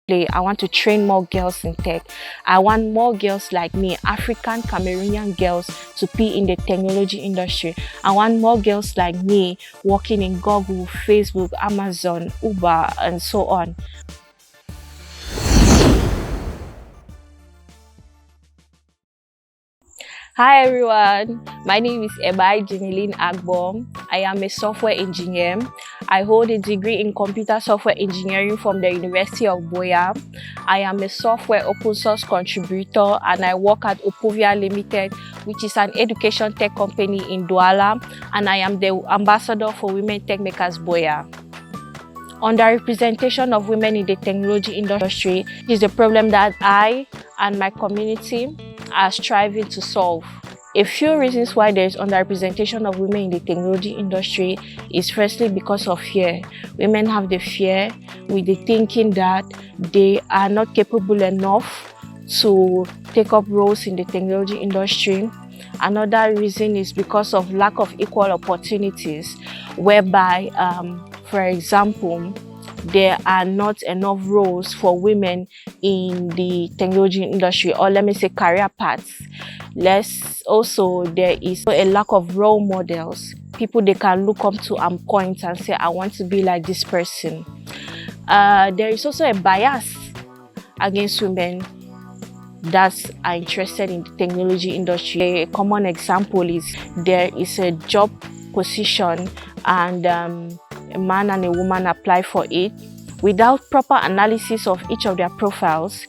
I want to train more girls in tech. I want more girls like me, African Cameroonian girls, to be in the technology industry. I want more girls like me working in Google, Facebook, Amazon, Uber, and so on. Hi everyone, my name is Ebai Jennilline. I am a software engineer. I hold a degree in computer software engineering from the University of Buea. I am a software open source contributor and I work at Opensource Limited, which is an education tech company in Douala, and I am the ambassador for Women Tech Makers Buea. Underrepresentation of women in the technology industry is a problem that I and my community are striving to solve. A few reasons why there is underrepresentation of women in the technology industry is firstly because of fear. Women have the fear with the thinking that they are not capable enough to take up roles in the technology industry. Another reason is because of lack of equal opportunities, whereby, for example, there are not enough roles for women in the technology industry, or let me say career paths. There is a lack of role models, people they can look up to and point and say, I want to be like this person. There is also a bias against women that are interested in the technology industry. A common example is there is a job position and a man and a woman apply for it. Without proper analysis of each of their profiles,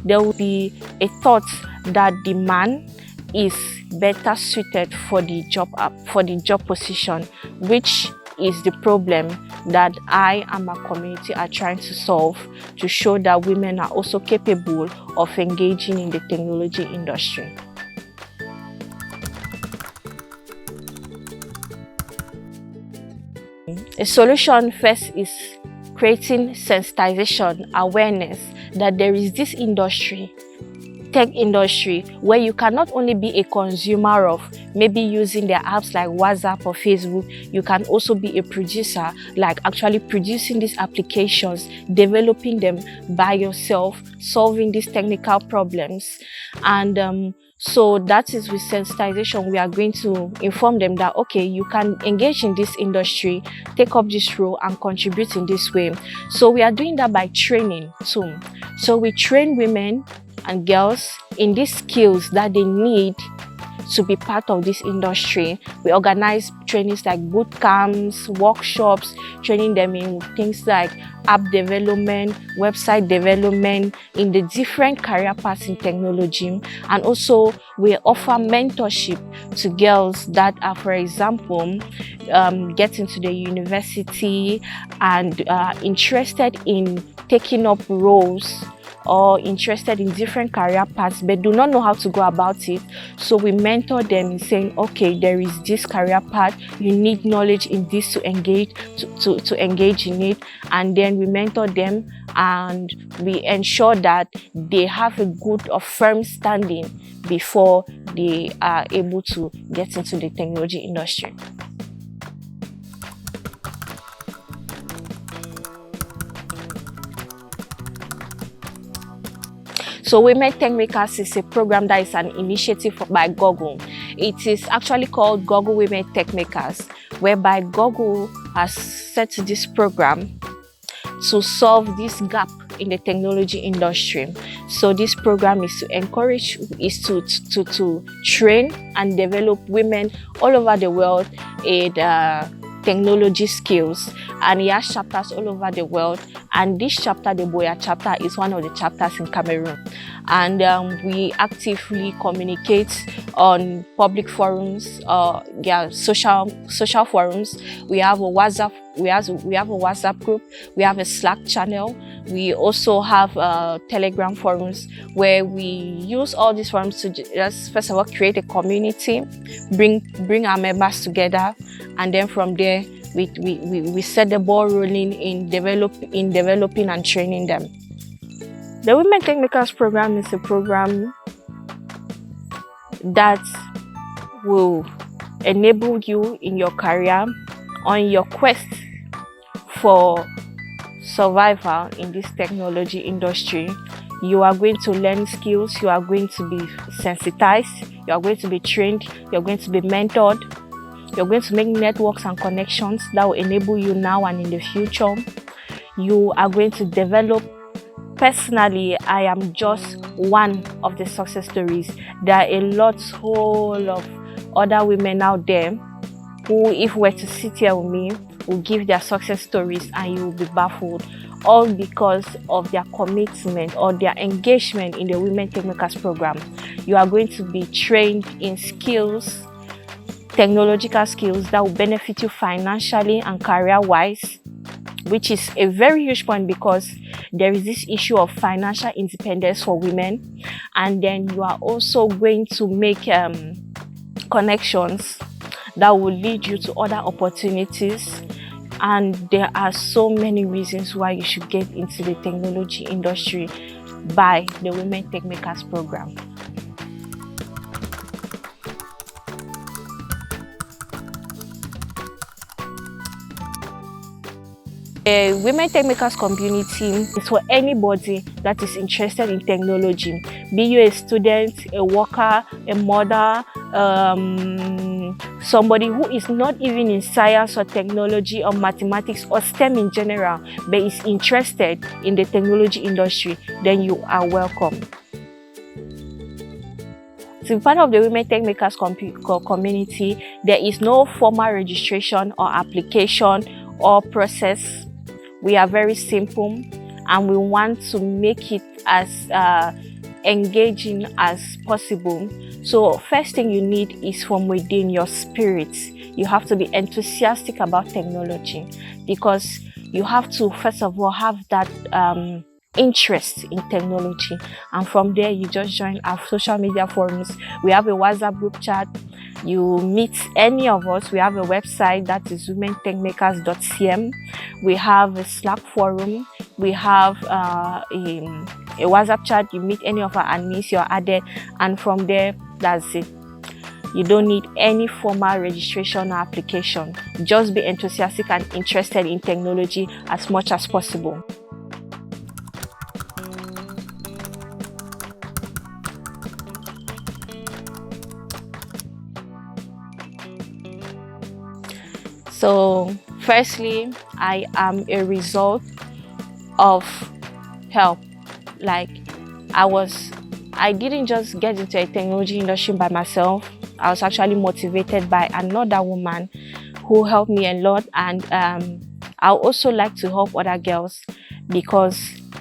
there will be a thought that the man is better suited for the job position, which is the problem that I and my community are trying to solve, to show that women are also capable of engaging in the technology industry. A solution first is creating sensitization, awareness that there is this industry, tech industry, where you can not only be a consumer of maybe using their apps like WhatsApp or Facebook, you can also be a producer, like actually producing these applications, developing them by yourself, solving these technical problems. And so that is with sensitization, we are going to inform them that, okay, you can engage in this industry, take up this role and contribute in this way. So we are doing that by training too. So we train women and girls in these skills that they need to be part of this industry. We organize trainings like boot camps, workshops, training them in things like app development, website development, in the different career paths in technology. And also we offer mentorship to girls that are, for example, getting to the university and interested in taking up roles or interested in different career paths but do not know how to go about it. So we mentor them in saying, okay, there is this career path, you need knowledge in this to engage in it, and then we mentor them and we ensure that they have a good or firm standing before they are able to get into the technology industry. So Women Tech Makers is a program that is an initiative by Google. It is actually called Google Women Tech Makers, whereby Google has set this program to solve this gap in the technology industry. So this program is to encourage, to train and develop women all over the world in technology skills, and he has chapters all over the world. And this chapter, the Buea chapter, is one of the chapters in Cameroon. And we actively communicate on public forums, social forums. We have a WhatsApp. We have a WhatsApp group. We have a Slack channel. We also have Telegram forums where we use all these forums to just first of all create a community, bring our members together, and then from there we set the ball rolling in developing and training them. The Women Tech Makers program is a program that will enable you in your career on your quest for survival in this technology industry. You are going to learn skills, you are going to be sensitized, you are going to be trained, you are going to be mentored, you're going to make networks and connections that will enable you now and in the future. You are going to develop. Personally, I am just one of the success stories. There are a whole of other women out there who, if were to sit here with me, will give their success stories and you will be baffled, all because of their commitment or their engagement in the Women Tech Makers program. You are going to be trained in skills, technological skills that will benefit you financially and career-wise, which is a very huge point because there is this issue of financial independence for women. And then you are also going to make connections that will lead you to other opportunities. And there are so many reasons why you should get into the technology industry by the Women Tech Makers program. The Women Tech Makers community is for anybody that is interested in technology. Be you a student, a worker, a mother, somebody who is not even in science or technology or mathematics or STEM in general, but is interested in the technology industry, then you are welcome. To be part of the Women Tech Makers community, there is no formal registration or application or process. We are very simple and we want to make it as engaging as possible. So first thing you need is from within your spirit. You have to be enthusiastic about technology because you have to first of all have that interest in technology, and from there you just join our social media forums. We have a WhatsApp group chat. You meet any of us. We have a website that is womentechmakers.cm. We have a Slack forum. We have a WhatsApp chat. You meet any of our admins, you're added, and from there, that's it. You don't need any formal registration or application. Just be enthusiastic and interested in technology as much as possible. So firstly, I am a result of help. Like I didn't just get into a technology industry by myself. I was actually motivated by another woman who helped me a lot, and I also like to help other girls because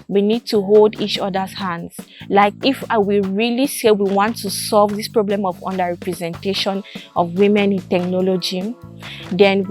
we need to hold each other's hands. Like if we really say we want to solve this problem of underrepresentation of women in technology, then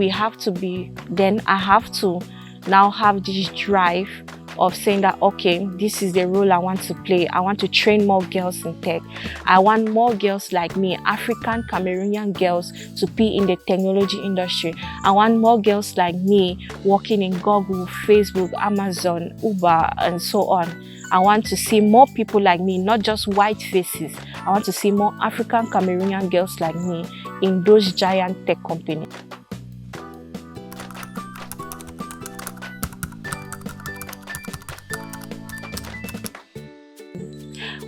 I have to now have this drive of saying that, okay, this is the role I want to play. I want to train more girls in tech. I want more girls like me, African Cameroonian girls, to be in the technology industry. I want more girls like me working in Google, Facebook, Amazon, Uber, and so on. I want to see more people like me, not just white faces. I want to see more African Cameroonian girls like me in those giant tech companies.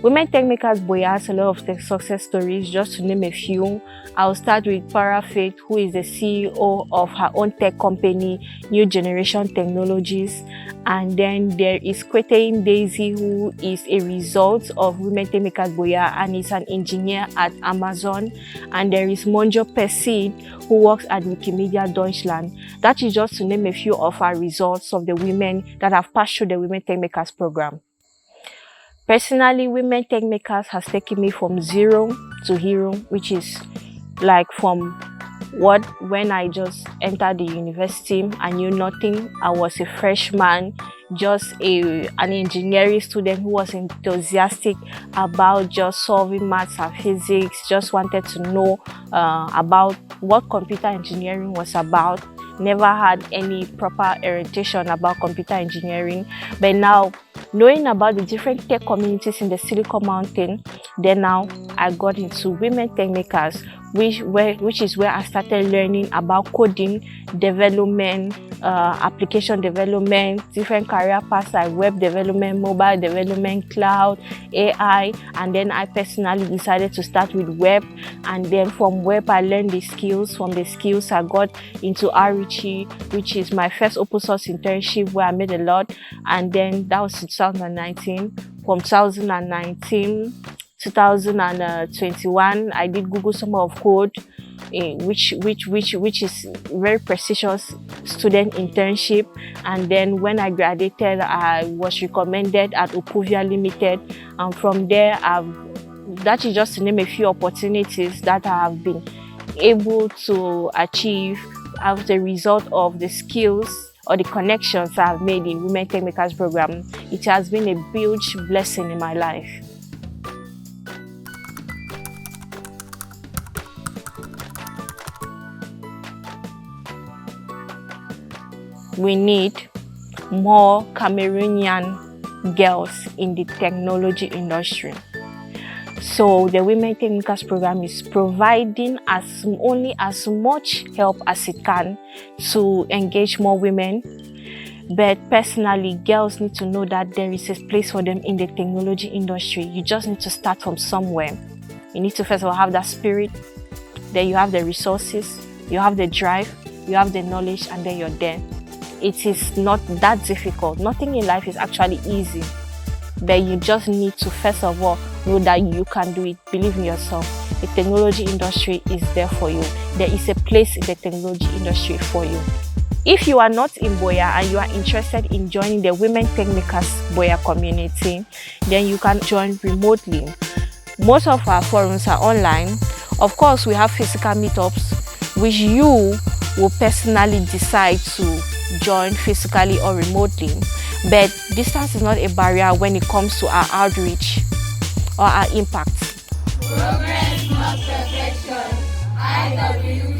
Women Tech Makers Buea has a lot of tech success stories. Just to name a few, I'll start with Faith, who is the CEO of her own tech company, New Generation Technologies. And then there is Kwete Daisy, who is a result of Women Tech Makers Buea and is an engineer at Amazon. And there is Monjo Persid, who works at Wikimedia Deutschland. That is just to name a few of our results of the women that have passed through the Women Tech Makers program. Personally, Women Tech Makers has taken me from zero to hero, which is like from when I just entered the university. I knew nothing. I was a freshman, just an engineering student who was enthusiastic about just solving maths and physics, just wanted to know about what computer engineering was about. Never had any proper orientation about computer engineering, but now knowing about the different tech communities in the Silicon Mountain, Then now I got into women techmakers, which is where I started learning about coding, development, application development, different career paths like web development, mobile development, cloud, AI. And then I personally decided to start with web, and then from web I learned the skills. From the skills I got into rite, which is my first open source internship where I made a lot. And then that was 2019. From 2021 I did Google Summer of Code, which is very prestigious student internship. And then when I graduated, I was recommended at Opensource Limited, and from there that is just to name a few opportunities that I have been able to achieve as a result of the skills or the connections I've made in Women Techmakers program. It has been a huge blessing in my life. We need more Cameroonian girls in the technology industry. So the Women Techmakers program is providing only as much help as it can to engage more women. But personally, girls need to know that there is a place for them in the technology industry. You just need to start from somewhere. You need to first of all have that spirit, then you have the resources, you have the drive, you have the knowledge, and then you're there. It is not that difficult. Nothing in life is actually easy. But you just need to first of all know that you can do it. Believe in yourself. The technology industry is there for you. There is a place in the technology industry for you. If you are not in Buea and you are interested in joining the Women Techmakers Buea community, then you can join remotely. Most of our forums are online. Of course, we have physical meetups, which you will personally decide to join physically or remotely. But distance is not a barrier when it comes to our outreach or our impact. Progress, not perfection. IW